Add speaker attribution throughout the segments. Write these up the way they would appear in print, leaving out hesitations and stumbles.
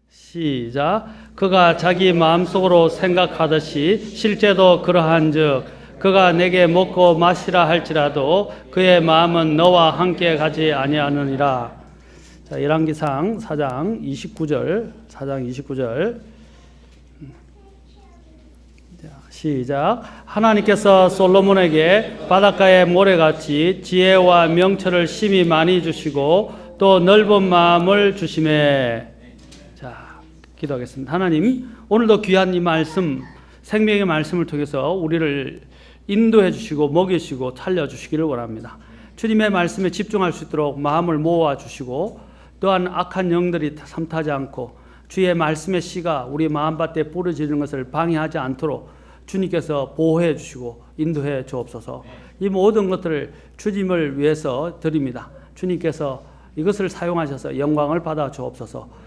Speaker 1: 시작. 그가 자기 마음속으로 생각하듯이 실제도 그러한즉 그가 내게 먹고 마시라 할지라도 그의 마음은 너와 함께 가지 아니하느니라. 자, 열왕기상 4장 29절. 시작. 하나님께서 솔로몬에게 바닷가의 모래같이 지혜와 명철을 심히 많이 주시고 또 넓은 마음을 주시매. 자, 기도하겠습니다. 하나님, 오늘도 귀한 이 말씀, 생명의 말씀을 통해서 우리를 인도해 주시고 먹이시고 살려주시기를 원합니다. 주님의 말씀에 집중할 수 있도록 마음을 모아 주시고 또한 악한 영들이 삼타지 않고 주의 말씀의 씨가 우리 마음밭에 뿌려지는 것을 방해하지 않도록 주님께서 보호해 주시고 인도해 주옵소서. 이 모든 것들을 주님을 위해서 드립니다. 주님께서 이것을 사용하셔서 영광을 받아 주옵소서.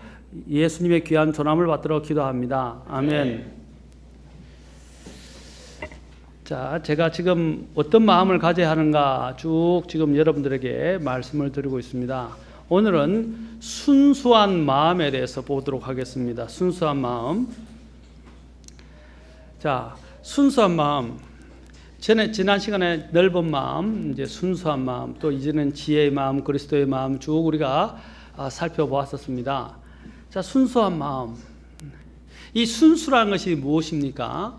Speaker 1: 예수님의 귀한 존함을 받도록 기도합니다. 아멘. 자, 제가 지금 어떤 마음을 가져야 하는가 쭉 지금 여러분들에게 말씀을 드리고 있습니다. 오늘은 순수한 마음에 대해서 보도록 하겠습니다. 순수한 마음. 자, 순수한 마음. 지난 시간에 넓은 마음, 이제 순수한 마음, 또 이제는 지혜의 마음, 그리스도의 마음 쭉 우리가 살펴보았었습니다. 자, 순수한 마음. 이 순수라는 것이 무엇입니까?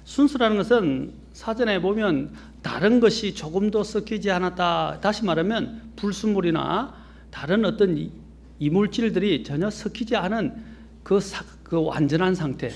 Speaker 1: 순수라는 것은 사전에 보면 다른 것이 조금도 섞이지 않았다. 다시 말하면 불순물이나 다른 어떤 이물질들이 전혀 섞이지 않은 그 완전한 상태,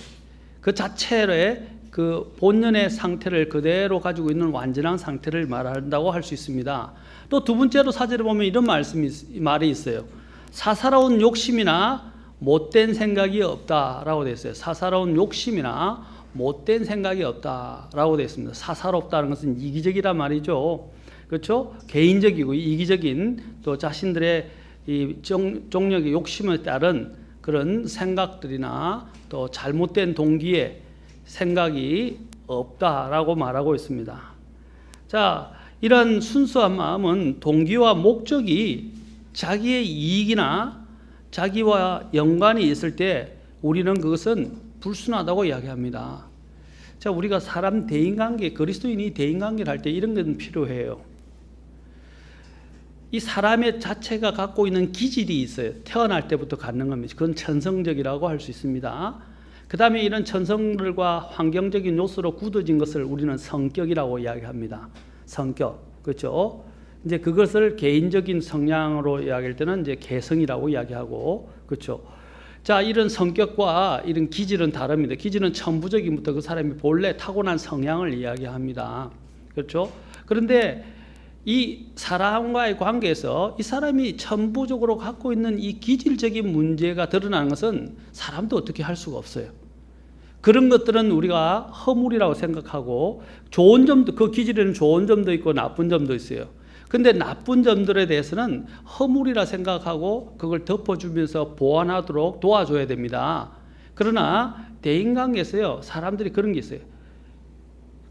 Speaker 1: 그 자체의 그 본연의 상태를 그대로 가지고 있는 완전한 상태를 말한다고 할 수 있습니다. 또 두 번째로 사전에 보면 이런 말이 있어요. 사사로운 욕심이나 못된 생각이 없다라고 되어 있어요. 사사로운 욕심이나 못된 생각이 없다라고 되어 있습니다. 사사롭다는 것은 이기적이란 말이죠. 그렇죠? 개인적이고 이기적인 또 자신들의 이 종력의 욕심에 따른 그런 생각들이나 또 잘못된 동기의 생각이 없다라고 말하고 있습니다. 자, 이런 순수한 마음은 동기와 목적이 자기의 이익이나 자기와 연관이 있을 때 우리는 그것은 불순하다고 이야기합니다. 자, 우리가 사람 대인관계, 그리스도인이 대인관계를 할 때 이런 건 필요해요. 이 사람의 자체가 갖고 있는 기질이 있어요. 태어날 때부터 갖는 겁니다. 그건 천성적이라고 할 수 있습니다. 그 다음에 이런 천성들과 환경적인 요소로 굳어진 것을 우리는 성격이라고 이야기합니다. 성격, 그렇죠? 이제 그것을 개인적인 성향으로 이야기할 때는 이제 개성이라고 이야기하고, 그렇죠? 자, 이런 성격과 이런 기질은 다릅니다. 기질은 천부적인부터 그 사람이 본래 타고난 성향을 이야기합니다. 그렇죠? 그런데 이 사람과의 관계에서 이 사람이 천부적으로 갖고 있는 이 기질적인 문제가 드러나는 것은 사람도 어떻게 할 수가 없어요. 그런 것들은 우리가 허물이라고 생각하고 좋은 점도, 그 기질에는 좋은 점도 있고 나쁜 점도 있어요. 근데 나쁜 점들에 대해서는 허물이라 생각하고 그걸 덮어주면서 보완하도록 도와줘야 됩니다. 그러나 대인관계에서요, 사람들이 그런 게 있어요.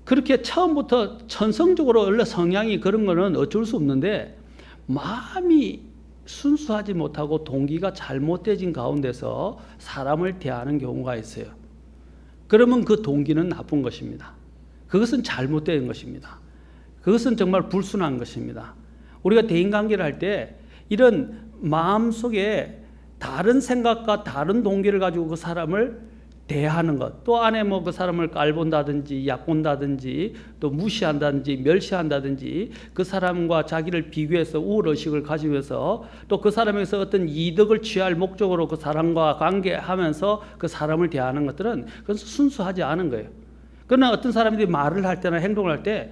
Speaker 1: 그렇게 처음부터 천성적으로 원래 성향이 그런 거는 어쩔 수 없는데 마음이 순수하지 못하고 동기가 잘못되진 가운데서 사람을 대하는 경우가 있어요. 그러면 그 동기는 나쁜 것입니다. 그것은 잘못된 것입니다. 그것은 정말 불순한 것입니다. 우리가 대인관계를 할 때 이런 마음속에 다른 생각과 다른 동기를 가지고 그 사람을 대하는 것, 또 안에 뭐 그 사람을 깔본다든지 약본다든지 또 무시한다든지 멸시한다든지 그 사람과 자기를 비교해서 우월의식을 가지면서 또 그 사람에서 어떤 이득을 취할 목적으로 그 사람과 관계하면서 그 사람을 대하는 것들은 그건 순수하지 않은 거예요. 그러나 어떤 사람들이 말을 할 때나 행동을 할 때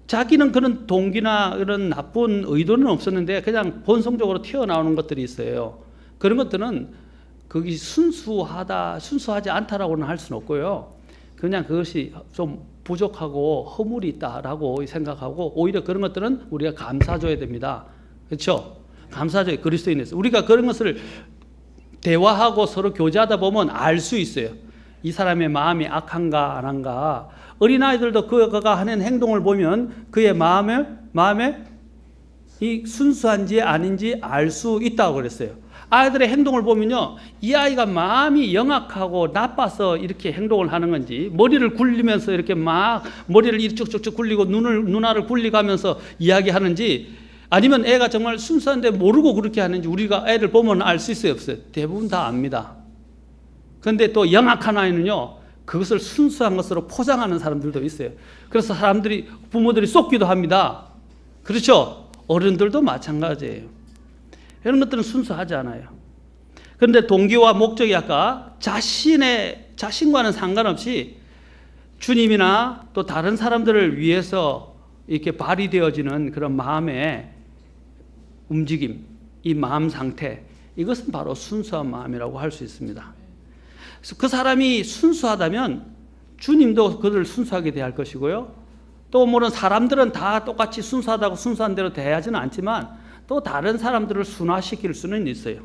Speaker 1: 자기는 그런 동기나 그런 나쁜 의도는 없었는데 그냥 본성적으로 튀어나오는 것들이 있어요. 그런 것들은 거기 순수하지 않다라고는 할 수는 없고요. 그냥 그것이 좀 부족하고 허물이 있다라고 생각하고 오히려 그런 것들은 우리가 감사줘야 됩니다. 그렇죠? 감사줘야 그리스도인에서 우리가 그런 것을 대화하고 서로 교제하다 보면 알 수 있어요. 이 사람의 마음이 악한가 안 한가. 어린아이들도 그가 하는 행동을 보면 그의 마음에 이 순수한지 아닌지 알 수 있다고 그랬어요. 아이들의 행동을 보면요, 이 아이가 마음이 영악하고 나빠서 이렇게 행동을 하는 건지, 머리를 굴리면서 이렇게 막 머리를 쭉쭉쭉 굴리고 눈알을 굴리가면서 이야기하는지, 아니면 애가 정말 순수한데 모르고 그렇게 하는지 우리가 애를 보면 알 수 있어요, 없어요? 대부분 다 압니다. 그런데 또 영악한 아이는요, 그것을 순수한 것으로 포장하는 사람들도 있어요. 그래서 부모들이 쏟기도 합니다. 그렇죠? 어른들도 마찬가지예요. 이런 것들은 순수하지 않아요. 그런데 동기와 목적이 아까 자신과는 상관없이 주님이나 또 다른 사람들을 위해서 이렇게 발휘되어지는 그런 마음의 움직임, 이 마음 상태, 이것은 바로 순수한 마음이라고 할 수 있습니다. 그래서 그 사람이 순수하다면 주님도 그들을 순수하게 대할 것이고요. 또 물론 사람들은 다 똑같이 순수하다고 순수한 대로 대하지는 않지만 또 다른 사람들을 순화시킬 수는 있어요.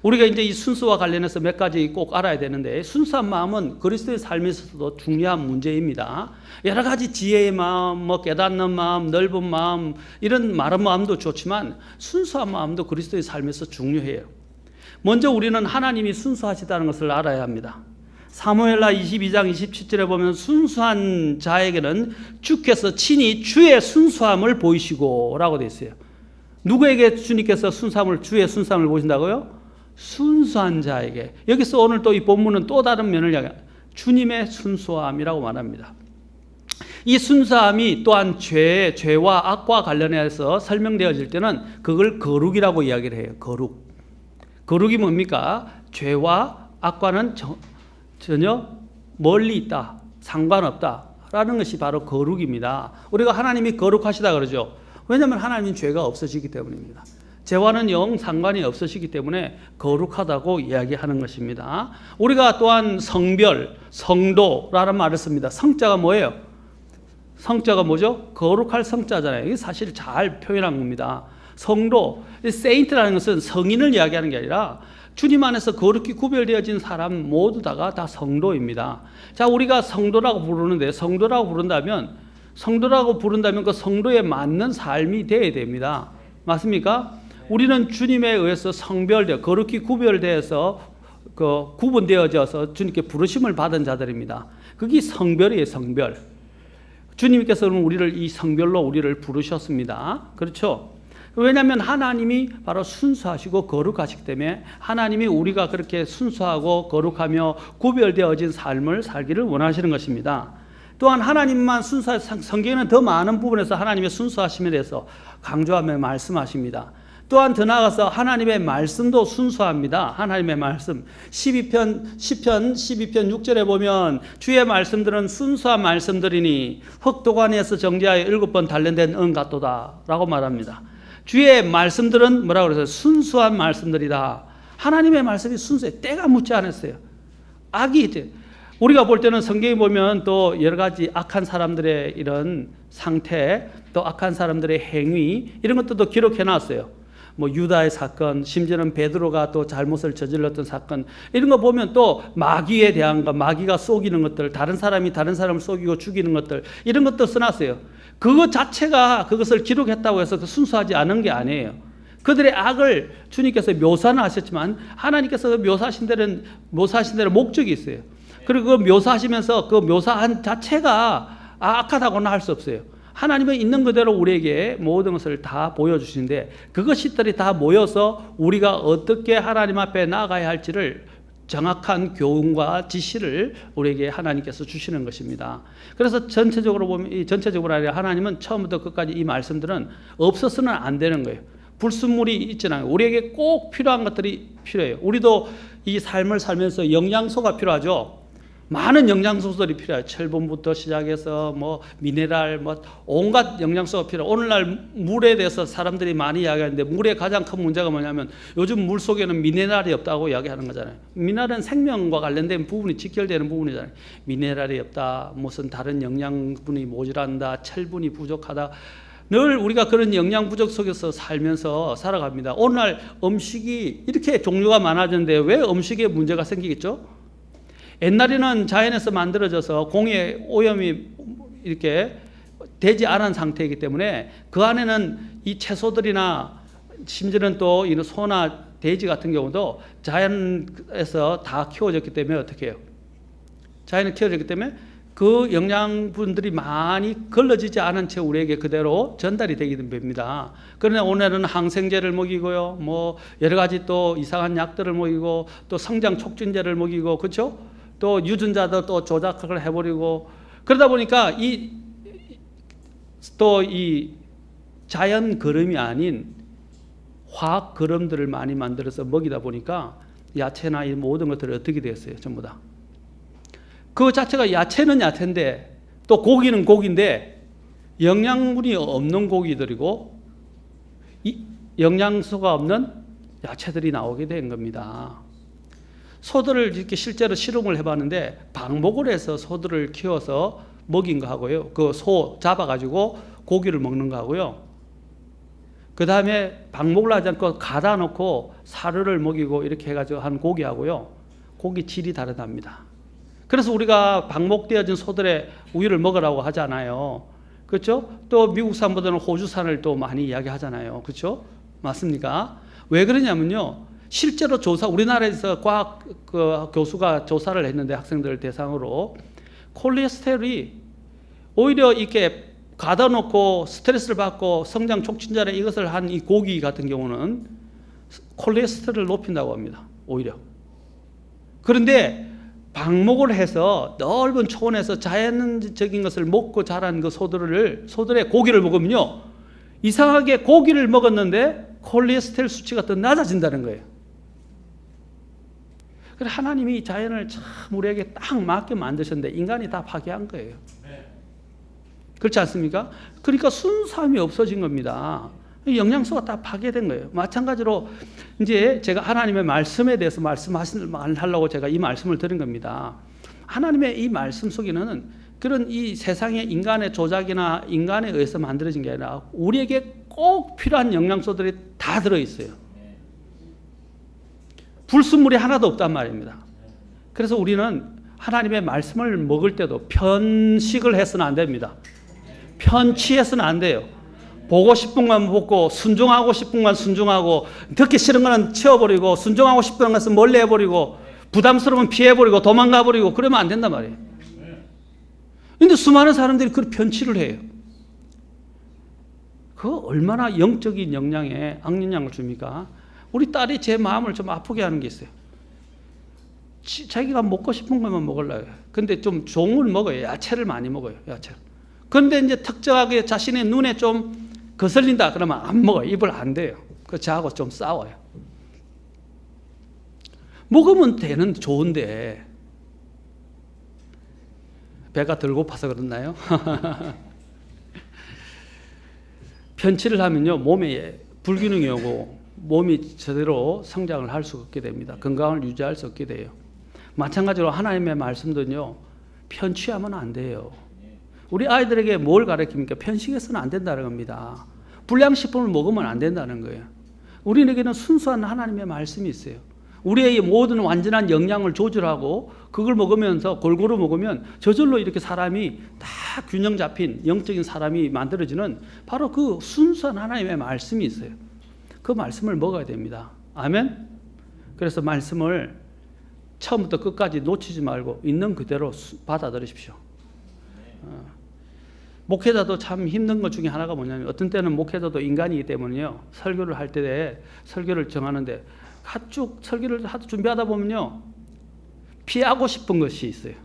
Speaker 1: 우리가 이제 이 순수와 관련해서 몇 가지 꼭 알아야 되는데, 순수한 마음은 그리스도의 삶에 있어서도 중요한 문제입니다. 여러 가지 지혜의 마음, 깨닫는 마음, 넓은 마음, 이런 마른 마음도 좋지만 순수한 마음도 그리스도의 삶에서 중요해요. 먼저 우리는 하나님이 순수하시다는 것을 알아야 합니다. 사무엘하 22장 27절에 보면 순수한 자에게는 주께서 친히 주의 순수함을 보이시고 라고 되어 있어요. 누구에게 주님께서 주의 순수함을 보신다고요? 순수한 자에게. 여기서 오늘 또 이 본문은 또 다른 면을 이야기해요. 주님의 순수함이라고 말합니다. 이 순수함이 또한 죄와 악과 관련해서 설명되어질 때는 그걸 거룩이라고 이야기를 해요. 거룩이 뭡니까? 죄와 악과는 전혀 멀리 있다, 상관없다라는 것이 바로 거룩입니다. 우리가 하나님이 거룩하시다 그러죠. 왜냐하면 하나님은 죄가 없으시기 때문입니다. 죄와는 영 상관이 없으시기 때문에 거룩하다고 이야기하는 것입니다. 우리가 또한 성별, 성도라는 말을 씁니다. 성자가 뭐예요? 성자가 뭐죠? 거룩할 성자잖아요. 이게 사실 잘 표현한 겁니다. 성도, 세인트라는 것은 성인을 이야기하는 게 아니라 주님 안에서 거룩히 구별되어진 사람 모두 다 성도입니다. 자, 우리가 성도라고 부르는데, 성도라고 부른다면 그 성도에 맞는 삶이 되어야 됩니다. 맞습니까? 우리는 주님에 의해서 거룩히 구별되어서 구분되어져서 주님께 부르심을 받은 자들입니다. 그게 성별이에요, 성별. 주님께서는 이 성별로 우리를 부르셨습니다. 그렇죠? 왜냐하면 하나님이 바로 순수하시고 거룩하시기 때문에 하나님이 우리가 그렇게 순수하고 거룩하며 구별되어진 삶을 살기를 원하시는 것입니다. 또한 하나님만 성경에는 더 많은 부분에서 하나님의 순수하심에 대해서 강조하며 말씀하십니다. 또한 더 나아가서 하나님의 말씀도 순수합니다. 하나님의 말씀. 시편 12편 6절에 보면 주의 말씀들은 순수한 말씀들이니 흙도가니에서 정제하여 7번 단련된 은 같도다 라고 말합니다. 주의 말씀들은 뭐라고 그랬어요? 순수한 말씀들이다. 하나님의 말씀이 순수해. 때가 묻지 않았어요. 악이 이제 우리가 볼 때는 성경에 보면 또 여러 가지 악한 사람들의 이런 상태, 또 악한 사람들의 행위, 이런 것들도 기록해 놨어요. 유다의 사건, 심지어는 베드로가 또 잘못을 저질렀던 사건, 이런 거 보면 또 마귀에 대한 것, 마귀가 속이는 것들, 다른 사람이 다른 사람을 속이고 죽이는 것들, 이런 것도 써놨어요. 그것 자체가 그것을 기록했다고 해서 순수하지 않은 게 아니에요. 그들의 악을 주님께서 묘사는 하셨지만 하나님께서 묘사하신 대로 목적이 있어요. 그리고 그 묘사하시면서 그 묘사한 자체가 악하다고는 할 수 없어요. 하나님은 있는 그대로 우리에게 모든 것을 다 보여주시는데 그것들이 다 모여서 우리가 어떻게 하나님 앞에 나아가야 할지를 정확한 교훈과 지시를 우리에게 하나님께서 주시는 것입니다. 그래서 전체적으로 아니라 하나님은 처음부터 끝까지 이 말씀들은 없어서는 안 되는 거예요. 불순물이 있잖아요. 우리에게 꼭 필요한 것들이 필요해요. 우리도 이 삶을 살면서 영양소가 필요하죠. 많은 영양소들이 필요해요. 철분부터 시작해서 뭐 미네랄, 뭐 온갖 영양소가 필요해요. 오늘날 물에 대해서 사람들이 많이 이야기하는데 물의 가장 큰 문제가 뭐냐면 요즘 물 속에는 미네랄이 없다고 이야기하는 거잖아요. 미네랄은 생명과 관련된 부분이 직결되는 부분이잖아요. 미네랄이 없다, 무슨 다른 영양분이 모자란다, 철분이 부족하다. 늘 우리가 그런 영양 부족 속에서 살면서 살아갑니다. 오늘날 음식이 이렇게 종류가 많아졌는데 왜 음식에 문제가 생기겠죠? 옛날에는 자연에서 만들어져서 공해 오염이 이렇게 되지 않은 상태이기 때문에 그 안에는 이 채소들이나 심지어는 또 이런 소나 돼지 같은 경우도 자연에서 다 키워졌기 때문에 어떻게 해요? 자연에 키워졌기 때문에 그 영양분들이 많이 걸러지지 않은 채 우리에게 그대로 전달이 되게 됩니다. 그러나 오늘은 항생제를 먹이고요, 뭐 여러 가지 또 이상한 약들을 먹이고 또 성장 촉진제를 먹이고, 그렇죠? 또 유전자도 또 조작을 해버리고, 그러다 보니까 이 자연 거름이 아닌 화학 거름들을 많이 만들어서 먹이다 보니까 야채나 이 모든 것들이 어떻게 되었어요? 전부 다. 그 자체가 야채는 야채인데 또 고기는 고기인데 영양분이 없는 고기들이고 영양소가 없는 야채들이 나오게 된 겁니다. 소들을 이렇게 실제로 실험을 해봤는데 방목을 해서 소들을 키워서 먹인 거 하고요. 그 소 잡아가지고 고기를 먹는 거 하고요. 그 다음에 방목을 하지 않고 가다 놓고 사료를 먹이고 이렇게 해가지고 한 고기 하고요. 고기 질이 다르답니다. 그래서 우리가 방목되어진 소들의 우유를 먹으라고 하잖아요. 그렇죠? 또 미국산보다는 호주산을 또 많이 이야기하잖아요. 그렇죠? 맞습니까? 왜 그러냐면요. 실제로 우리나라에서 과학 교수가 조사를 했는데 학생들 대상으로 콜레스테롤이 오히려 이렇게 가다 놓고 스트레스를 받고 성장 촉진제나 이것을 한 이 고기 같은 경우는 콜레스테롤을 높인다고 합니다. 오히려. 그런데 방목을 해서 넓은 초원에서 자연적인 것을 먹고 자란 그 소들의 고기를 먹으면요, 이상하게 고기를 먹었는데 콜레스테롤 수치가 더 낮아진다는 거예요. 그래서 하나님이 자연을 참 우리에게 딱 맞게 만드셨는데 인간이 다 파괴한 거예요. 그렇지 않습니까? 그러니까 순수함이 없어진 겁니다. 영양소가 다 파괴된 거예요. 마찬가지로 이제 제가 하나님의 말씀에 대해서 말하려고 제가 이 말씀을 드린 겁니다. 하나님의 이 말씀 속에는 그런 이 세상의 인간의 조작이나 인간에 의해서 만들어진 게 아니라 우리에게 꼭 필요한 영양소들이 다 들어있어요. 불순물이 하나도 없단 말입니다. 그래서 우리는 하나님의 말씀을 먹을 때도 편식을 해서는 안 됩니다. 편취해서는 안 돼요. 보고 싶은 건 보고 순종하고 싶은 건 순종하고 듣기 싫은 건 치워버리고 순종하고 싶은 것은 멀리 해버리고 부담스러우면 피해버리고 도망가버리고 그러면 안 된단 말이에요. 그런데 수많은 사람들이 그 편취를 해요. 그 얼마나 영적인 영향에 악영향을 줍니까? 우리 딸이 제 마음을 좀 아프게 하는 게 있어요. 자기가 먹고 싶은 것만 먹으려고 해요. 근데 좀 종을 먹어요. 야채를 많이 먹어요. 야채를. 그런데 이제 특정하게 자신의 눈에 좀 거슬린다 그러면 안 먹어요. 입을 안 대요. 그 저하고 좀 싸워요. 먹으면 되는 좋은데 배가 덜 고파서 그렇나요? 편취를 하면요 몸에 불균형이 오고 몸이 제대로 성장을 할 수 없게 됩니다. 건강을 유지할 수 없게 돼요. 마찬가지로 하나님의 말씀도요 편취하면 안 돼요. 우리 아이들에게 뭘 가르칩니까? 편식해서는 안 된다는 겁니다. 불량식품을 먹으면 안 된다는 거예요. 우리에게는 순수한 하나님의 말씀이 있어요. 우리의 모든 완전한 영양을 조절하고 그걸 먹으면서 골고루 먹으면 저절로 이렇게 사람이 다 균형 잡힌 영적인 사람이 만들어지는 바로 그 순수한 하나님의 말씀이 있어요. 그 말씀을 먹어야 됩니다. 아멘? 그래서 말씀을 처음부터 끝까지 놓치지 말고 있는 그대로 받아들이십시오. 목회자도 참 힘든 것 중에 하나가 뭐냐면 어떤 때는 목회자도 인간이기 때문에요. 설교를 할 때 설교를 정하는데 쭉 설교를 준비하다 보면요. 피하고 싶은 것이 있어요.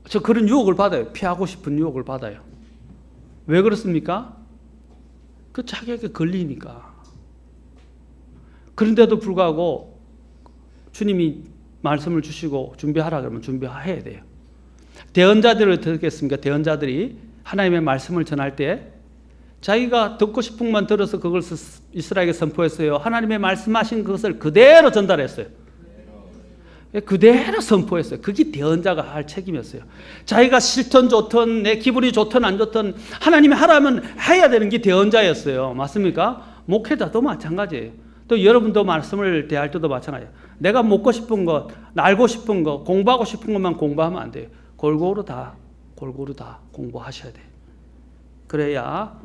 Speaker 1: 저 그런 유혹을 받아요. 피하고 싶은 유혹을 받아요. 왜 그렇습니까? 그 자기에게 걸리니까. 그런데도 불구하고 주님이 말씀을 주시고 준비하라 그러면 준비해야 돼요. 대언자들을 어떻게 했습니까? 대언자들이 하나님의 말씀을 전할 때 자기가 듣고 싶은 것만 들어서 그걸 이스라엘에게 선포했어요. 하나님의 말씀하신 것을 그대로 전달했어요. 그대로 선포했어요. 그게 대언자가 할 책임이었어요. 자기가 싫든 좋든 내 기분이 좋든 안 좋든 하나님이 하라면 해야 되는 게 대언자였어요. 맞습니까? 목회자도 마찬가지예요. 또 여러분도 말씀을 대할 때도 마찬가지예요. 내가 먹고 싶은 것, 알고 싶은 것, 공부하고 싶은 것만 공부하면 안 돼요. 골고루 다 공부하셔야 돼요. 그래야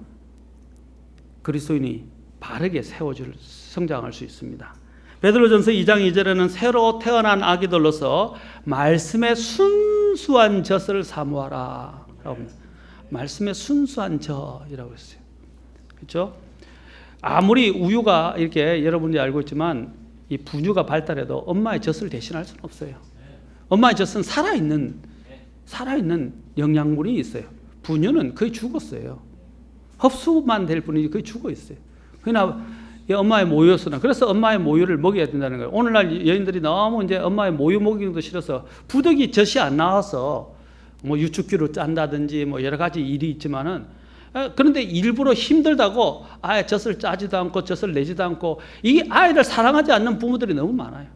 Speaker 1: 그리스도인이 바르게 성장할 수 있습니다. 베드로전서 2장 2절에는 새로 태어난 아기들로서 말씀의 순수한 젖을 사모하라. 말씀의 순수한 젖이라고 했어요. 그렇죠? 아무리 우유가 이렇게 여러분들이 알고 있지만 이 분유가 발달해도 엄마의 젖을 대신할 수는 없어요. 엄마의 젖은 살아있는 영양물이 있어요. 분유는 거의 죽었어요. 흡수만 될 뿐이지 거의 죽어 있어요. 그러나 엄마의 모유였으나 그래서 엄마의 모유를 먹여야 된다는 거예요. 오늘날 여인들이 너무 이제 엄마의 모유 먹이기도 싫어서 부득이 젖이 안 나와서 뭐 유축기로 짠다든지 뭐 여러 가지 일이 있지만은 그런데 일부러 힘들다고 아예 젖을 짜지도 않고 젖을 내지도 않고 이 아이를 사랑하지 않는 부모들이 너무 많아요.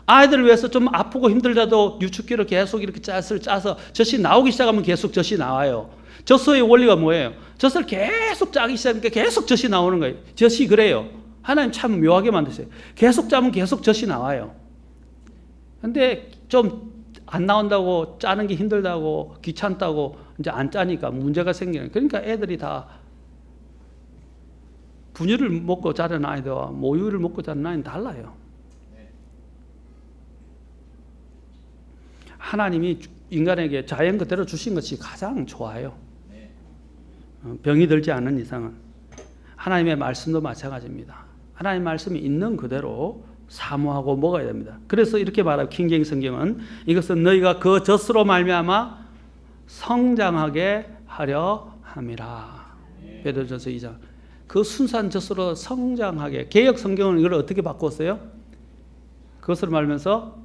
Speaker 1: 아이들을 위해서 좀 아프고 힘들다도 유축기로 계속 이렇게 젖을 짜서 젖이 나오기 시작하면 계속 젖이 나와요. 젖소의 원리가 뭐예요? 젖을 계속 짜기 시작하니까 계속 젖이 나오는 거예요. 젖이 그래요. 하나님 참 묘하게 만드세요. 계속 짜면 계속 젖이 나와요. 근데 좀 안 나온다고 짜는 게 힘들다고 귀찮다고 이제 안 짜니까 문제가 생기는. 그러니까 애들이 다 분유를 먹고 자란 아이들과 모유를 먹고 자란 아이는 달라요. 하나님이 인간에게 자연 그대로 주신 것이 가장 좋아요. 병이 들지 않는 이상은. 하나님의 말씀도 마찬가지입니다. 하나님의 말씀이 있는 그대로 사모하고 먹어야 됩니다. 그래서 이렇게 말하고 킹제임스 성경은 이것은 너희가 그 젖으로 말미암아 성장하게 하려 함이라. 베드로전서 2장. 그 순수한 젖으로 성장하게. 개역 성경은 이걸 어떻게 바꿨어요? 그것을 말하면서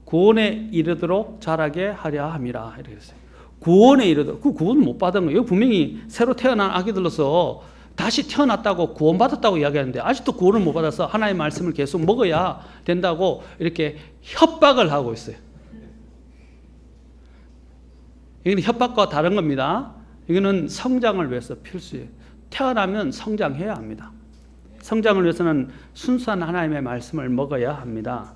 Speaker 1: 구원에 이르도록 자라게 하려 함이라 이렇게 했어요. 구원에 이르도록. 그 구원을 못 받은 거예요. 분명히 새로 태어난 아기들로서 다시 태어났다고 구원받았다고 이야기하는데 아직도 구원을 못 받아서 하나님의 말씀을 계속 먹어야 된다고 이렇게 협박을 하고 있어요. 이건 협박과 다른 겁니다. 이거는 성장을 위해서 필수예요. 태어나면 성장해야 합니다. 성장을 위해서는 순수한 하나님의 말씀을 먹어야 합니다.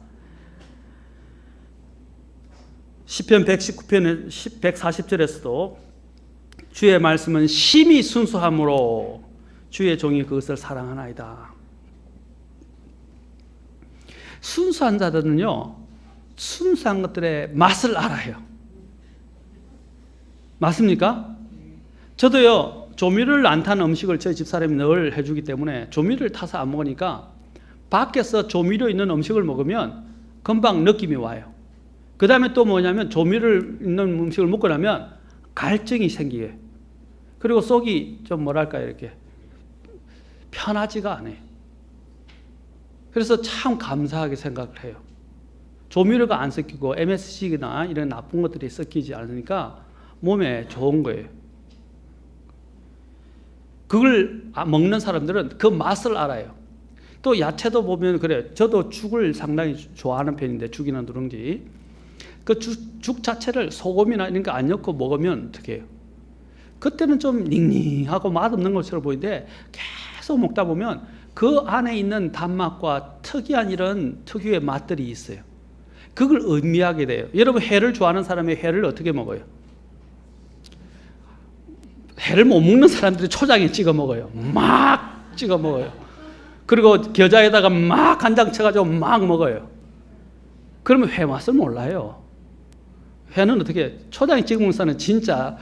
Speaker 1: 시편 119편 140절에서도 주의 말씀은 심히 순수함으로 주의 종이 그것을 사랑하나이다. 순수한 자들은요, 순수한 것들의 맛을 알아요. 맞습니까? 저도요, 조미료를 안 탄 음식을 저희 집사람이 늘 해주기 때문에 조미료를 타서 안 먹으니까 밖에서 조미료 있는 음식을 먹으면 금방 느낌이 와요. 그 다음에 또 뭐냐면 조미료를 있는 음식을 먹고 나면 갈증이 생기게. 그리고 속이 좀 뭐랄까 이렇게 편하지가 않아요. 그래서 참 감사하게 생각을 해요. 조미료가 안 섞이고 MSG나 이런 나쁜 것들이 섞이지 않으니까 몸에 좋은 거예요. 그걸 먹는 사람들은 그 맛을 알아요. 또 야채도 보면 그래요. 저도 죽을 상당히 좋아하는 편인데 죽이나 누룽지. 그 죽 자체를 소금이나 이런 거 안 넣고 먹으면 어떻게 해요? 그때는 좀 닝닝하고 맛없는 것처럼 보이는데 계속 먹다 보면 그 안에 있는 단맛과 특이한 이런 특유의 맛들이 있어요. 그걸 의미하게 돼요. 여러분 회를 좋아하는 사람이 회를 어떻게 먹어요? 회를 못 먹는 사람들이 초장에 찍어 먹어요. 막 찍어 먹어요. 그리고 겨자에다가 막 간장 쳐가지고 막 먹어요. 그러면 회 맛을 몰라요. 회는 어떻게 초장에 찍어 먹는 사람은 진짜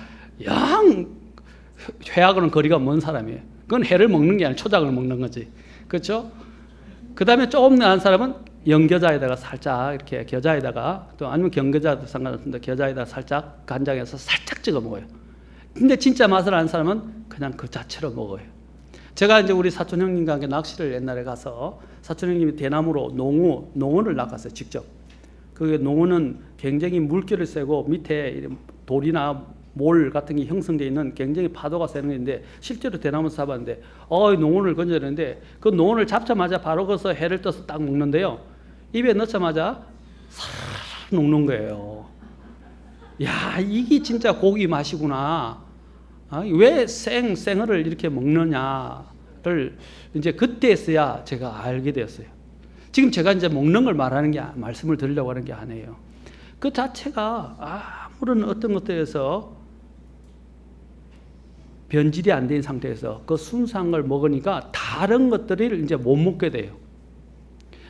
Speaker 1: 회하고는 거리가 먼 사람이에요. 그건 회를 먹는 게 아니라 초장을 먹는 거지. 그렇죠? 그 다음에 조금 나은 사람은 연겨자에다가 살짝 이렇게 겨자에다가 또 아니면 경겨자도 상관없습니다. 겨자에다가 살짝 간장에서 살짝 찍어 먹어요. 근데 진짜 맛을 아는 사람은 그냥 그 자체로 먹어요. 제가 이제 우리 사촌 형님과 함께 낚시를 옛날에 가서 사촌 형님이 대나무로 농어를 낚았어요, 직접. 그 농어는 굉장히 물결이 세고 밑에 돌이나 몰 같은 게 형성되어 있는 굉장히 파도가 세는 건데 실제로 대나무에서 잡았는데 농어를 건져야 되는데 그 농어를 잡자마자 바로 거기서 해를 떠서 딱 먹는데요. 입에 넣자마자 싹 녹는 거예요. 야, 이게 진짜 고기 맛이구나. 왜 생어를 이렇게 먹느냐를 이제 그때서야 제가 알게 되었어요. 지금 제가 이제 먹는 걸 말씀을 드리려고 하는 게 아니에요. 그 자체가 아무런 어떤 것들에서 변질이 안 된 상태에서 그 순수한 걸 먹으니까 다른 것들을 이제 못 먹게 돼요.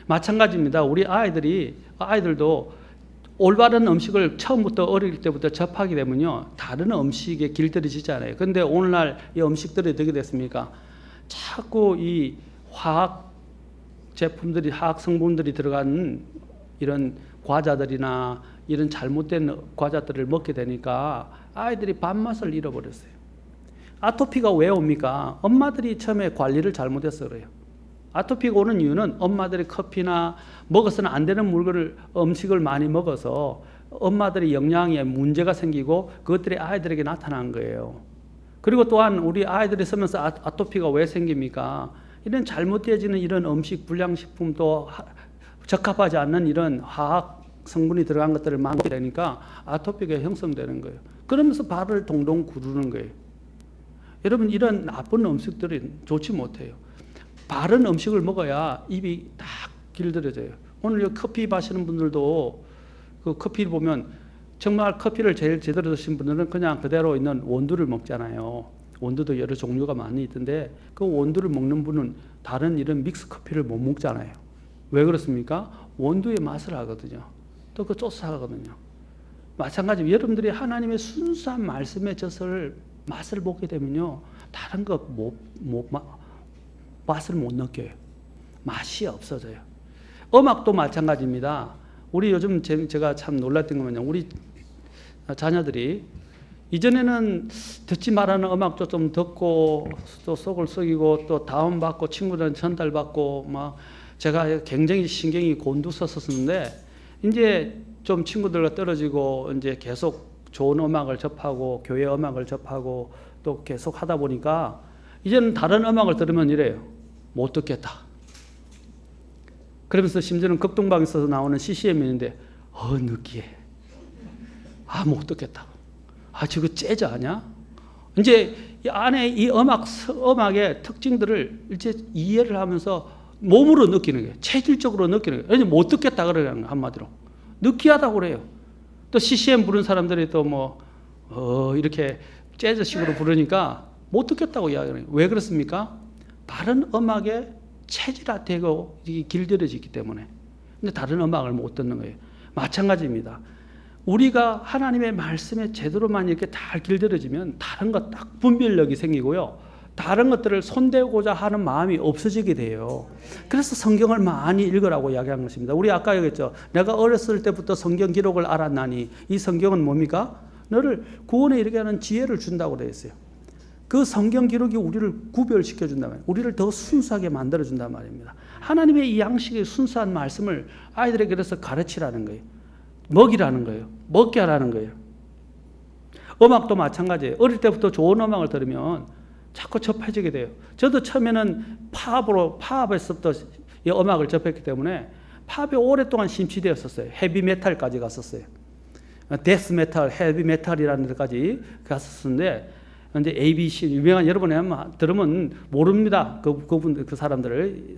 Speaker 1: 마찬가지입니다. 우리 아이들도 올바른 음식을 처음부터 어릴 때부터 접하게 되면요, 다른 음식에 길들여지잖아요. 그런데 오늘날 이 음식들이 어떻게 됐습니까? 자꾸 이 화학 제품들이, 화학 성분들이 들어간 이런 과자들이나 이런 잘못된 과자들을 먹게 되니까 아이들이 밥맛을 잃어버렸어요. 아토피가 왜 옵니까? 엄마들이 처음에 관리를 잘못해서 그래요. 아토피가 오는 이유는 엄마들이 커피나 먹어서는 안 되는 음식을 많이 먹어서 엄마들의 영양에 문제가 생기고 그것들이 아이들에게 나타난 거예요. 그리고 또한 우리 아이들이 쓰면서 아토피가 왜 생깁니까? 이런 잘못되어지는 이런 음식, 불량식품도 적합하지 않는 이런 화학 성분이 들어간 것들을 먹게 되니까 아토피가 형성되는 거예요. 그러면서 발을 동동 구르는 거예요. 여러분, 이런 나쁜 음식들이 좋지 못해요. 바른 음식을 먹어야 입이 딱 길들여져요. 오늘 커피 마시는 분들도 그 커피를 보면 정말 커피를 제일 제대로 드신 분들은 그냥 그대로 있는 원두를 먹잖아요. 원두도 여러 종류가 많이 있던데 그 원두를 먹는 분은 다른 이런 믹스 커피를 못 먹잖아요. 왜 그렇습니까? 원두의 맛을 하거든요. 또 그 쫓아가거든요. 마찬가지로 여러분들이 하나님의 순수한 말씀의 맛을 보게 되면요, 다른 거 맛을 못 느껴요. 맛이 없어져요. 음악도 마찬가지입니다. 우리 요즘 제가 참 놀랐던 거는요, 우리 자녀들이 이전에는 듣지 말라는 음악도 좀 듣고 또 속을 썩이고 또 다운받고 친구들한테 전달받고 막 제가 굉장히 신경이 곤두섰었는데 이제 좀 친구들과 떨어지고 이제 계속 좋은 음악을 접하고 교회 음악을 접하고 또 계속 하다 보니까 이제는 다른 음악을 들으면 이래요. 못 듣겠다. 그러면서 심지어는 극동방에서 나오는 CCM이 있는데 느끼해. 못 듣겠다. 저거 재즈 아냐? 이제 이 안에 이 음악의 특징들을 이제 이해를 하면서 몸으로 느끼는 거예요. 체질적으로 느끼는 거예요. 못 듣겠다 그러는 거예요. 한마디로. 느끼하다고 그래요. 또 CCM 부른 사람들이 또 이렇게 재즈식으로 부르니까 못 듣겠다고 이야기해요. 왜 그렇습니까? 바른 음악에 체질화되고 길들여지기 때문에. 근데 다른 음악을 못 듣는 거예요. 마찬가지입니다. 우리가 하나님의 말씀에 제대로만 이렇게 다 길들여지면 다른 것 딱 분별력이 생기고요. 다른 것들을 손대고자 하는 마음이 없어지게 돼요. 그래서 성경을 많이 읽으라고 이야기한 것입니다. 우리 아까 얘기했죠. 내가 어렸을 때부터 성경 기록을 알았나니 이 성경은 뭡니까? 너를 구원에 이르게 하는 지혜를 준다고 되어 있어요. 그 성경 기록이 우리를 구별시켜 준단 말이에요. 우리를 더 순수하게 만들어 준단 말입니다. 하나님의 이 양식의 순수한 말씀을 아이들에게 그래서 가르치라는 거예요. 먹이라는 거예요. 먹게 하라는 거예요. 음악도 마찬가지예요. 어릴 때부터 좋은 음악을 들으면 자꾸 접해지게 돼요. 저도 처음에는 팝에서부터 이 음악을 접했기 때문에 팝에 오랫동안 심취되었었어요. 헤비메탈까지 갔었어요. 데스메탈, 헤비메탈이라는 데까지 갔었는데 근데 ABC 유명한 여러분이 들으면 모릅니다. 그 사람들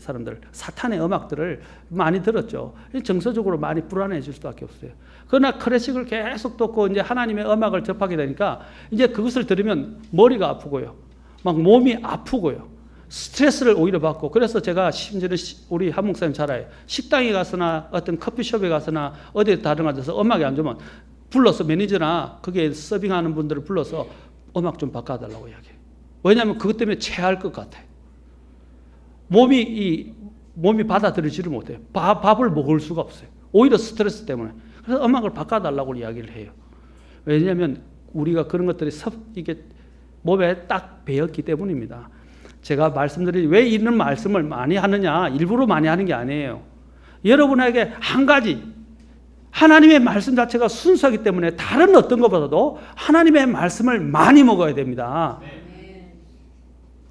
Speaker 1: 사탄의 음악들을 많이 들었죠. 정서적으로 많이 불안해질 수밖에 없어요. 그러나 클래식을 계속 듣고 이제 하나님의 음악을 접하게 되니까 이제 그것을 들으면 머리가 아프고요, 막 몸이 아프고요, 스트레스를 오히려 받고. 그래서 제가 심지어는 우리 한 목사님 잘 알아요. 식당에 가서나 어떤 커피숍에 가서나 어디 다른 곳에서 음악이 안 좋으면 불러서 매니저나 거기에 서빙하는 분들을 불러서 음악 좀 바꿔달라고 이야기해요. 왜냐하면 그것 때문에 체할 것 같아요. 몸이 받아들이지를 못해요. 밥을 먹을 수가 없어요. 오히려 스트레스 때문에. 그래서 음악을 바꿔달라고 이야기를 해요. 왜냐하면 우리가 그런 것들이 이게 몸에 딱 배었기 때문입니다. 제가 말씀드린 왜 이런 말씀을 많이 하느냐, 일부러 많이 하는 게 아니에요. 여러분에게 한 가지, 하나님의 말씀 자체가 순수하기 때문에 다른 어떤 것보다도 하나님의 말씀을 많이 먹어야 됩니다.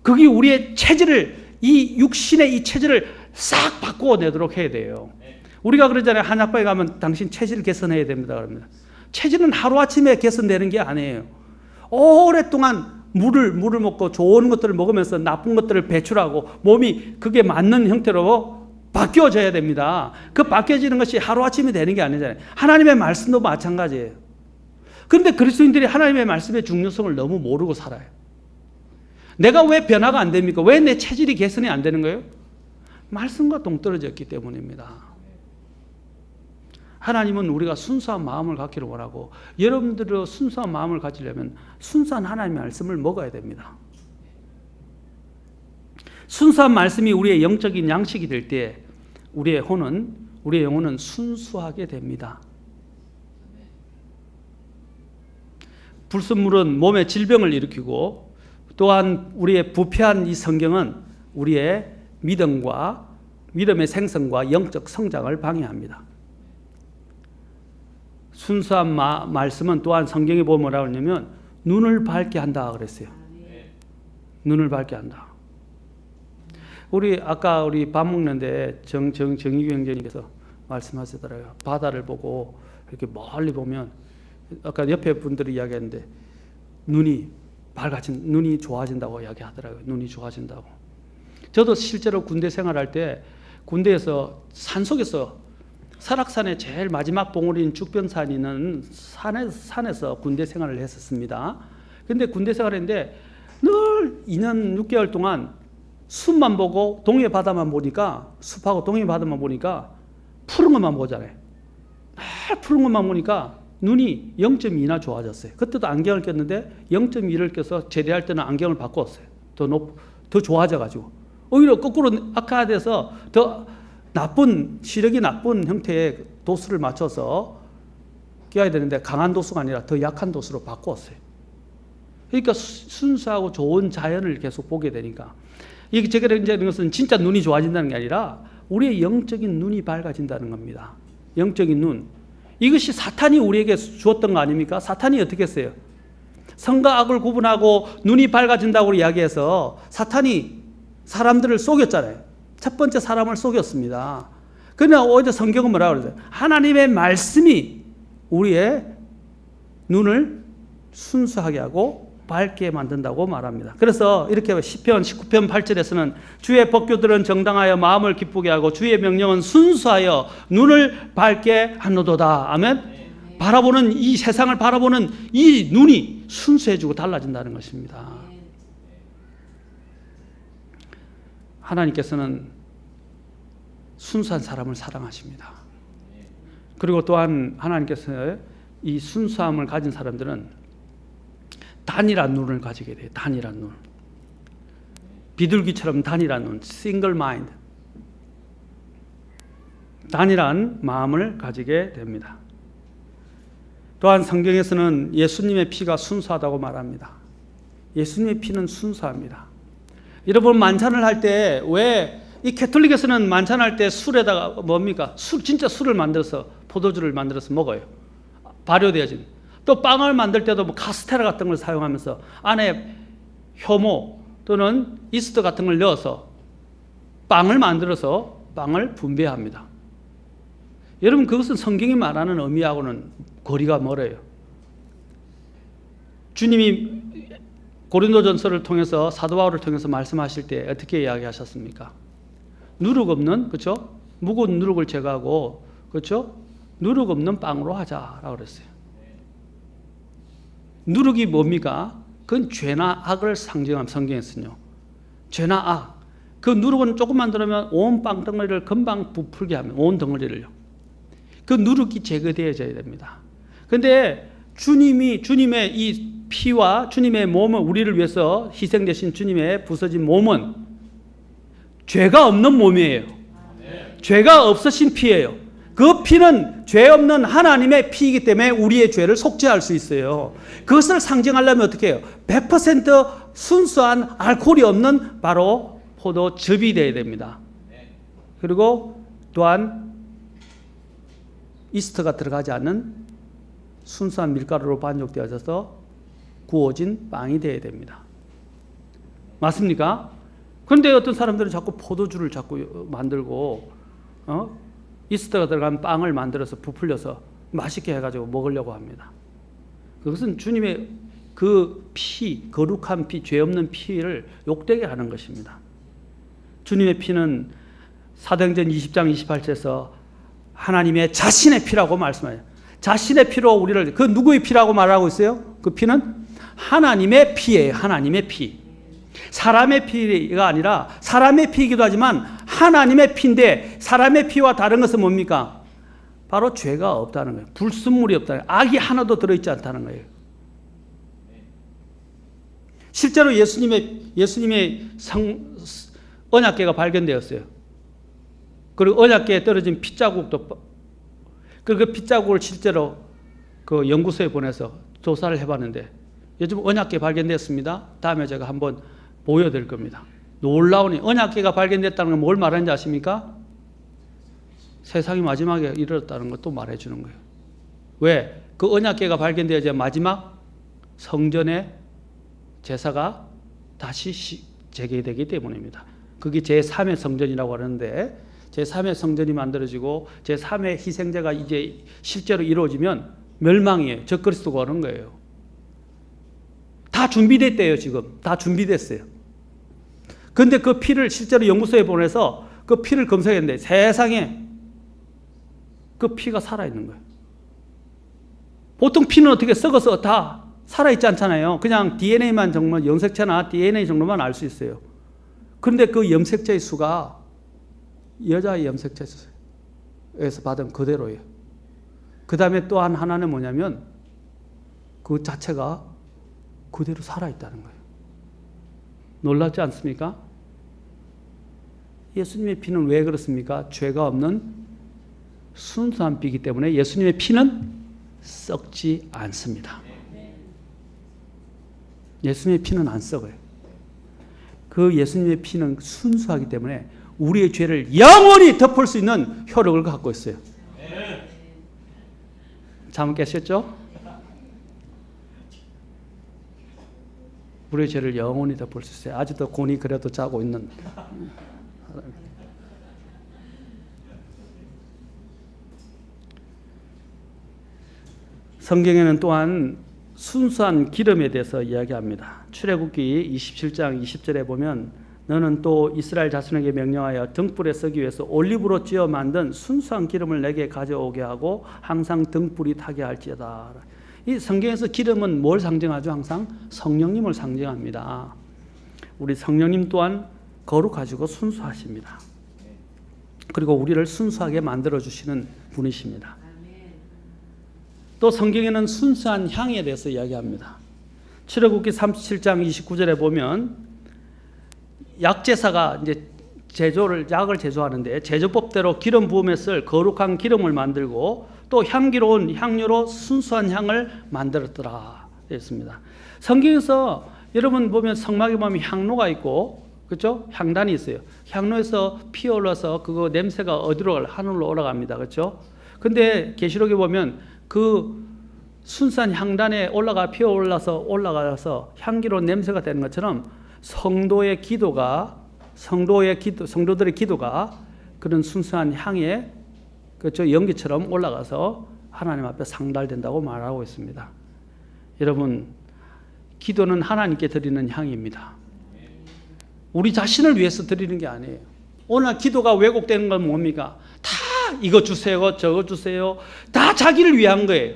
Speaker 1: 그게 우리의 체질을, 이 육신의 이 체질을 싹 바꾸어내도록 해야 돼요. 우리가 그러잖아요. 한약방에 가면 당신 체질 개선해야 됩니다. 그럽니다. 체질은 하루아침에 개선되는 게 아니에요. 오랫동안 물을 먹고 좋은 것들을 먹으면서 나쁜 것들을 배출하고 몸이 그게 맞는 형태로 바뀌어져야 됩니다. 그 바뀌어지는 것이 하루아침에 되는 게 아니잖아요. 하나님의 말씀도 마찬가지예요. 그런데 그리스도인들이 하나님의 말씀의 중요성을 너무 모르고 살아요. 내가 왜 변화가 안 됩니까? 왜 내 체질이 개선이 안 되는 거예요? 말씀과 동떨어졌기 때문입니다. 하나님은 우리가 순수한 마음을 갖기를 원하고, 여러분들도 순수한 마음을 가지려면 순수한 하나님의 말씀을 먹어야 됩니다. 순수한 말씀이 우리의 영적인 양식이 될 때 우리의 영혼은 순수하게 됩니다. 불순물은 몸에 질병을 일으키고, 또한 우리의 부패한 이 성경은 우리의 믿음의 생성과 영적 성장을 방해합니다. 순수한 말씀은 또한 성경에 보면 뭐라고 하냐면 눈을 밝게 한다 그랬어요. 눈을 밝게 한다. 아까 우리 밥 먹는데 정의규 형제님께서 말씀하시더라고요. 바다를 보고 이렇게 멀리 보면, 아까 옆에 분들이 이야기했는데 눈이 좋아진다고 이야기하더라고요. 눈이 좋아진다고. 저도 실제로 군대 생활할 때 군대에서 산속에서 설악산의 제일 마지막 봉우리인 죽변산이 있는 산에서 군대 생활을 했었습니다. 근데 군대 생활했는데 늘 2년 6개월 동안 숲만 보고 동해 바다만 보니까, 숲하고 동해 바다만 보니까 푸른 것만 보잖아요. 푸른 것만 보니까 눈이 0.2나 좋아졌어요. 그때도 안경을 꼈는데 0.2를 껴서 제대할 때는 안경을 바꿨어요. 더 좋아져가지고. 오히려 거꾸로 악화돼서 더 시력이 나쁜 형태의 도수를 맞춰서 껴야 되는데 강한 도수가 아니라 더 약한 도수로 바꿨어요. 그러니까 순수하고 좋은 자연을 계속 보게 되니까, 이게 제가 이제 것은 진짜 눈이 좋아진다는 게 아니라 우리의 영적인 눈이 밝아진다는 겁니다. 영적인 눈. 이것이 사탄이 우리에게 주었던 거 아닙니까? 사탄이 어떻게 했어요? 선과 악을 구분하고 눈이 밝아진다고 이야기해서 사탄이 사람들을 속였잖아요. 첫 번째 사람을 속였습니다. 그러나 오히려 성경은 뭐라고 그러죠? 하나님의 말씀이 우리의 눈을 순수하게 하고 밝게 만든다고 말합니다. 그래서 이렇게 시편 19편 8절에서는 주의 법규들은 정당하여 마음을 기쁘게 하고 주의 명령은 순수하여 눈을 밝게 하노도다. 아멘. 바라보는 이 세상을 바라보는 이 눈이 순수해지고 달라진다는 것입니다. 하나님께서는 순수한 사람을 사랑하십니다. 그리고 또한 하나님께서 이 순수함을 가진 사람들은 단일한 눈을 가지게 돼요. 단일한 눈. 비둘기처럼 단일한 눈, single mind. 단일한 마음을 가지게 됩니다. 또한 성경에서는 예수님의 피가 순수하다고 말합니다. 예수님의 피는 순수합니다. 여러분 만찬을 할 때 왜 이 캐톨릭에서는 만찬할 때 술에다가 뭡니까? 진짜 술을 만들어서 포도주를 만들어서 먹어요. 발효되어진. 또 빵을 만들 때도 뭐 카스테라 같은 걸 사용하면서 안에 효모 또는 이스트 같은 걸 넣어서 빵을 만들어서 빵을 분배합니다. 여러분 그것은 성경이 말하는 의미하고는 거리가 멀어요. 주님이 고린도전서를 통해서 사도 바울을 통해서 말씀하실 때 어떻게 이야기하셨습니까? 누룩 없는, 그렇죠? 묵은 누룩을 제거하고, 그렇죠? 누룩 없는 빵으로 하자라고 그랬어요. 누룩이 뭡니까? 그건 죄나 악을 상징한 성경에서는요. 죄나 악. 그 누룩은 조금만 들으면 온 빵 덩어리를 금방 부풀게 하면 온 덩어리를요. 그 누룩이 제거되어져야 됩니다. 그런데 주님의 이 피와 주님의 몸은 우리를 위해서 희생되신 주님의 부서진 몸은 죄가 없는 몸이에요. 죄가 없으신 피예요. 그 피는 죄 없는 하나님의 피이기 때문에 우리의 죄를 속죄할 수 있어요. 그것을 상징하려면 어떻게 해요? 100% 순수한 알코올이 없는 바로 포도즙이 되어야 됩니다. 그리고 또한 이스트가 들어가지 않는 순수한 밀가루로 반죽되어져서 구워진 빵이 되어야 됩니다. 맞습니까? 그런데 어떤 사람들은 자꾸 포도주를 자꾸 만들고 이스트가 들어간 빵을 만들어서 부풀려서 맛있게 해가지고 먹으려고 합니다. 그것은 주님의 그 피, 거룩한 피, 죄 없는 피를 욕되게 하는 것입니다. 주님의 피는 사도행전 20장 28절에서 하나님의 자신의 피라고 말씀해요. 자신의 피로 우리를, 그 누구의 피라고 말하고 있어요? 그 피는 하나님의 피예요. 하나님의 피. 사람의 피가 아니라 사람의 피이기도 하지만 하나님의 피인데 사람의 피와 다른 것은 뭡니까? 바로 죄가 없다는 거예요. 불순물이 없다는 거예요. 악이 하나도 들어있지 않다는 거예요. 실제로 예수님의 언약궤가 발견되었어요. 그리고 언약궤에 떨어진 핏자국도, 그 핏자국을 실제로 그 연구소에 보내서 조사를 해봤는데 요즘 언약궤 발견됐습니다. 다음에 제가 한번 보여드릴 겁니다. 놀라운 언약궤가 발견됐다는 건 뭘 말하는지 아십니까? 세상이 마지막에 이르렀다는 것도 말해주는 거예요. 왜? 그 언약궤가 발견되어야 마지막 성전의 제사가 다시 재개되기 때문입니다. 그게 제3의 성전이라고 하는데 제3의 성전이 만들어지고 제3의 희생제가 이제 실제로 이루어지면 멸망이에요. 적그리스도가 오는 거예요. 다 준비됐대요. 지금 다 준비됐어요. 그런데 그 피를 실제로 연구소에 보내서 그 피를 검사했는데 세상에 그 피가 살아있는 거예요. 보통 피는 어떻게 썩어서 다 살아있지 않잖아요. 그냥 DNA만 정말 염색체나 DNA 정도만 알 수 있어요. 그런데 그 염색체의 수가 여자의 염색체에서 받은 그대로예요. 그 다음에 또 하나는 뭐냐면 그 자체가 그대로 살아있다는 거예요. 놀랍지 않습니까? 예수님의 피는 왜 그렇습니까? 죄가 없는 순수한 피이기 때문에 예수님의 피는 썩지 않습니다. 예수님의 피는 안 썩어요. 그 예수님의 피는 순수하기 때문에 우리의 죄를 영원히 덮을 수 있는 효력을 갖고 있어요. 잠 깨셨죠? 우리의 죄를 영원히 덮을 수 있어요. 아직도 곤히 그래도 자고 있는 성경에는 또한 순수한 기름에 대해서 이야기합니다. 출애굽기 27장 20절에 보면 너는 또 이스라엘 자손에게 명령하여 등불에 쓰기 위해서 올리브로 찌어 만든 순수한 기름을 내게 가져오게 하고 항상 등불이 타게 할지어다. 이 성경에서 기름은 뭘 상징하죠? 항상 성령님을 상징합니다. 우리 성령님 또한 거룩하시고 순수하십니다. 그리고 우리를 순수하게 만들어주시는 분이십니다. 또 성경에는 순수한 향에 대해서 이야기합니다. 출애굽기 37장 29절에 보면 약제사가 이제 약을 제조하는데 제조법대로 기름 부음에 쓸 거룩한 기름을 만들고 또 향기로운 향료로 순수한 향을 만들었더라 했습니다. 성경에서 여러분 보면 성막에 보면 향로가 있고 그렇죠? 향단이 있어요. 향로에서 피 올라서 그거 냄새가 어디로 하늘로 올라갑니다. 그렇죠? 근데 계시록에 보면 그 순수한 향단에 올라가서 향기로운 냄새가 되는 것처럼 성도들의 기도가 그런 순수한 향에 그렇죠? 연기처럼 올라가서 하나님 앞에 상달된다고 말하고 있습니다. 여러분, 기도는 하나님께 드리는 향입니다. 우리 자신을 위해서 드리는 게 아니에요. 오늘 기도가 왜곡되는 건 뭡니까? 다 이거 주세요, 저거 주세요. 다 자기를 위한 거예요.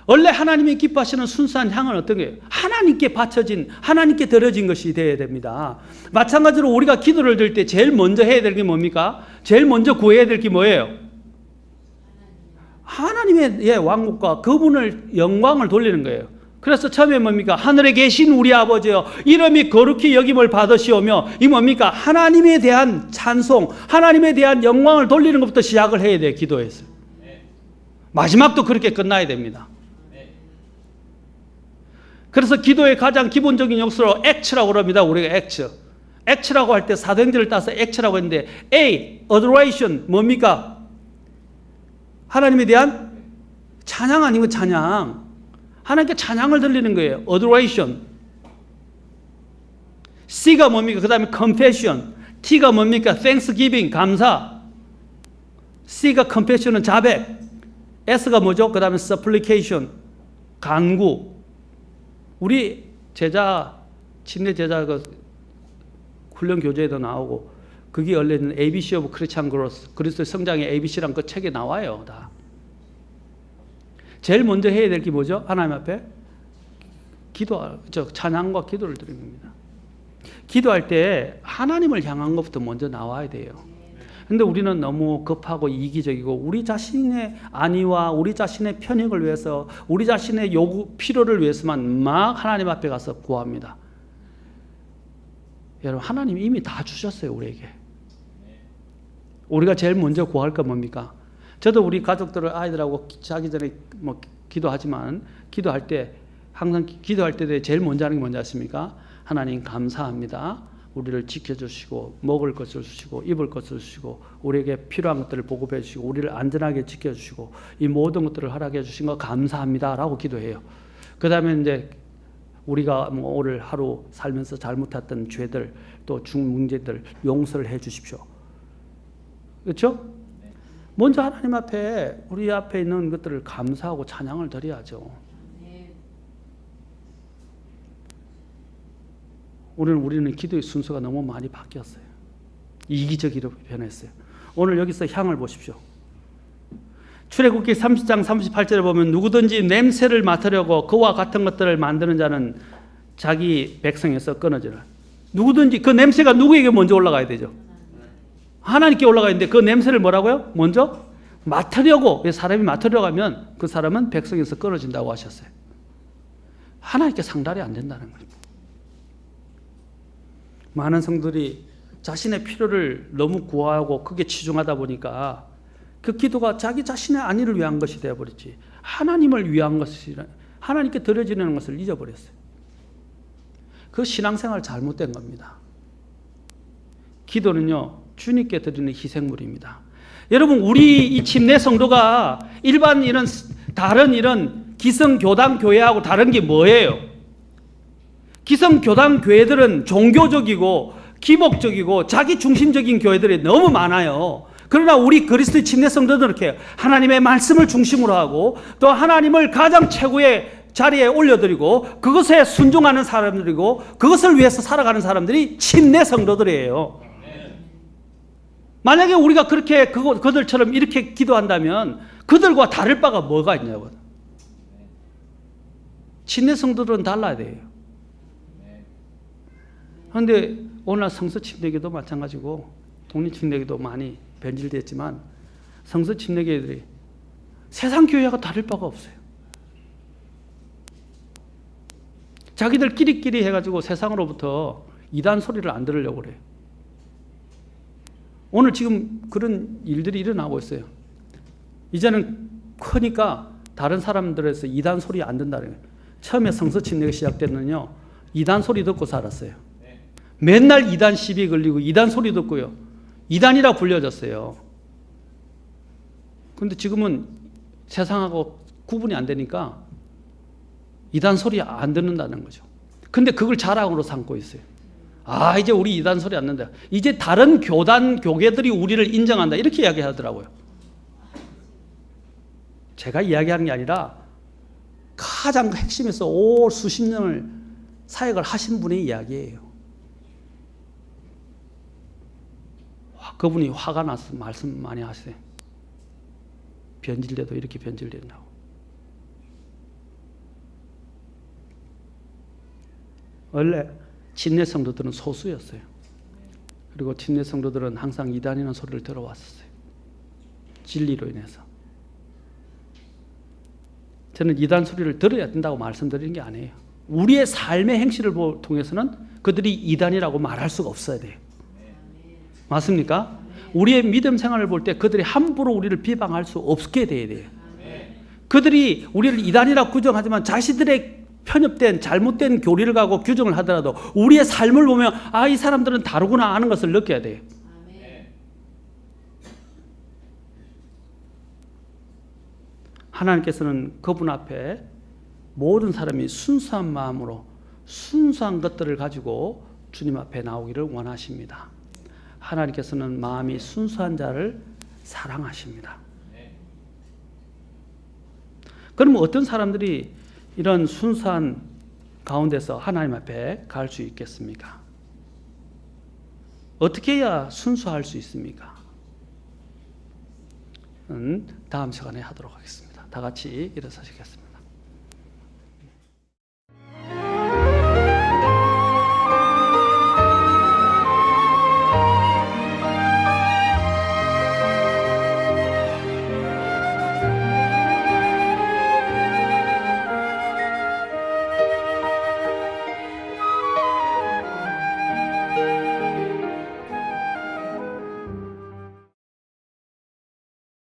Speaker 1: 원래 하나님이 기뻐하시는 순수한 향은 어떤 거예요? 하나님께 바쳐진, 하나님께 드려진 것이 되어야 됩니다. 마찬가지로 우리가 기도를 드릴 때 제일 먼저 해야 될 게 뭡니까? 제일 먼저 구해야 될 게 뭐예요? 하나님의 왕국과 그분을 영광을 돌리는 거예요. 그래서 처음에 뭡니까? 하늘에 계신 우리 아버지여 이름이 거룩히 여김을 받으시오며 이 뭡니까? 하나님에 대한 찬송, 하나님에 대한 영광을 돌리는 것부터 시작을 해야 돼요. 기도에서. 마지막도 그렇게 끝나야 됩니다. 그래서 기도의 가장 기본적인 요소로 act라고 그럽니다. 우리가 act라고 할 때 사도행전을 따서 act라고 했는데 A, adoration 뭡니까? 하나님에 대한 찬양 아니고 찬양. 하나님께 찬양을 드리는 거예요. adoration. C가 뭡니까? 그 다음에 confession. T가 뭡니까? thanksgiving, 감사. C가 compassion은 자백. S가 뭐죠? 그 다음에 supplication, 간구. 우리 제자, 침례 제자 그 훈련 교재에도 나오고, 그게 원래는 ABC of Christian Growth, 그리스도의 성장의 ABC란 그 책에 나와요. 다. 제일 먼저 해야 될 게 뭐죠? 하나님 앞에 찬양과 기도를 드리는 겁니다. 기도할 때 하나님을 향한 것부터 먼저 나와야 돼요. 근데 우리는 너무 급하고 이기적이고 우리 자신의 안위와 우리 자신의 편익을 위해서 우리 자신의 요구, 필요를 위해서만 막 하나님 앞에 가서 구합니다. 여러분, 하나님 이미 다 주셨어요, 우리에게. 우리가 제일 먼저 구할 건 뭡니까? 저도 우리 가족들을 아이들하고 자기 전에 뭐 기도하지만 기도할 때 항상 기도할 때 제일 먼저 하는 게 뭔지 아십니까? 하나님 감사합니다. 우리를 지켜주시고 먹을 것을 주시고 입을 것을 주시고 우리에게 필요한 것들을 보급해 주시고 우리를 안전하게 지켜주시고 이 모든 것들을 허락해 주신 거 감사합니다라고 기도해요. 그 다음에 이제 우리가 뭐 오늘 하루 살면서 잘못했던 죄들 또 문제들 용서를 해 주십시오. 그렇죠? 먼저 하나님 앞에 우리 앞에 있는 것들을 감사하고 찬양을 드려야죠. 우리는 기도의 순서가 너무 많이 바뀌었어요. 이기적으로 변했어요. 오늘 여기서 향을 보십시오. 출애굽기 30장 38절에 보면 누구든지 냄새를 맡으려고 그와 같은 것들을 만드는 자는 자기 백성에서 끊어지라. 누구든지 그 냄새가 누구에게 먼저 올라가야 되죠? 하나님께 올라가야 되는데 그 냄새를 뭐라고요? 먼저 맡으려고, 사람이 맡으려고 하면 그 사람은 백성에서 끊어진다고 하셨어요. 하나님께 상달이 안 된다는 거예요. 많은 성도들이 자신의 필요를 너무 구하고 크게 치중하다 보니까 그 기도가 자기 자신의 안위를 위한 것이 되어버렸지 하나님을 위한 것이 하나님께 드려지는 것을 잊어버렸어요. 그 신앙생활 잘못된 겁니다. 기도는요 주님께 드리는 희생물입니다. 여러분, 우리 이 침례 성도가 일반 이런 다른 이런 기성교단 교회하고 다른 게 뭐예요? 기성교단 교회들은 종교적이고 기복적이고 자기중심적인 교회들이 너무 많아요. 그러나 우리 그리스도의 침례 성도들은 이렇게 하나님의 말씀을 중심으로 하고 또 하나님을 가장 최고의 자리에 올려드리고 그것에 순종하는 사람들이고 그것을 위해서 살아가는 사람들이 침례 성도들이에요. 만약에 우리가 그렇게 그들처럼 이렇게 기도한다면 그들과 다를 바가 뭐가 있냐고. 침례 성도들은 달라야 돼요. 그런데 오늘날 성서 침례교도 마찬가지고 독립 침례교도 많이 변질됐지만 성서 침례교들이 세상 교회하고 다를 바가 없어요. 자기들끼리 해가지고 세상으로부터 이단 소리를 안 들으려고 그래요. 오늘 지금 그런 일들이 일어나고 있어요. 이제는 크니까 다른 사람들에서 이단 소리 안 듣는다는 거예요. 처음에 성서 침례가 시작됐는요 이단 소리 듣고 살았어요. 맨날 이단 시비 걸리고 이단 소리 듣고요. 이단이라 불려졌어요. 그런데 지금은 세상하고 구분이 안 되니까 이단 소리 안 듣는다는 거죠. 근데 그걸 자랑으로 삼고 있어요. 아, 이제 우리 이단 소리 안 듣는다. 이제 다른 교단, 교계들이 우리를 인정한다. 이렇게 이야기하더라고요. 제가 이야기하는 게 아니라 가장 핵심에서 수십 년을 사역을 하신 분의 이야기예요. 그분이 화가 나서 말씀 많이 하세요. 변질돼도 이렇게 변질된다고. 원래 침례 성도들은 소수였어요. 그리고 침례 성도들은 항상 이단이라는 소리를 들어왔었어요. 진리로 인해서. 저는 이단 소리를 들어야 된다고 말씀드리는 게 아니에요. 우리의 삶의 행실을 통해서는 그들이 이단이라고 말할 수가 없어야 돼요. 맞습니까? 우리의 믿음 생활을 볼 때 그들이 함부로 우리를 비방할 수 없게 돼야 돼요. 그들이 우리를 이단이라고 규정하지만 자신들의 편협된 잘못된 교리를 가고 규정을 하더라도 우리의 삶을 보면 아, 이 사람들은 다르구나 하는 것을 느껴야 돼요. 하나님께서는 그분 앞에 모든 사람이 순수한 마음으로 순수한 것들을 가지고 주님 앞에 나오기를 원하십니다. 하나님께서는 마음이 순수한 자를 사랑하십니다. 그럼 어떤 사람들이 이런 순수한 가운데서 하나님 앞에 갈 수 있겠습니까? 어떻게 해야 순수할 수 있습니까? 다음 시간에 하도록 하겠습니다. 다 같이 일어서시겠습니다.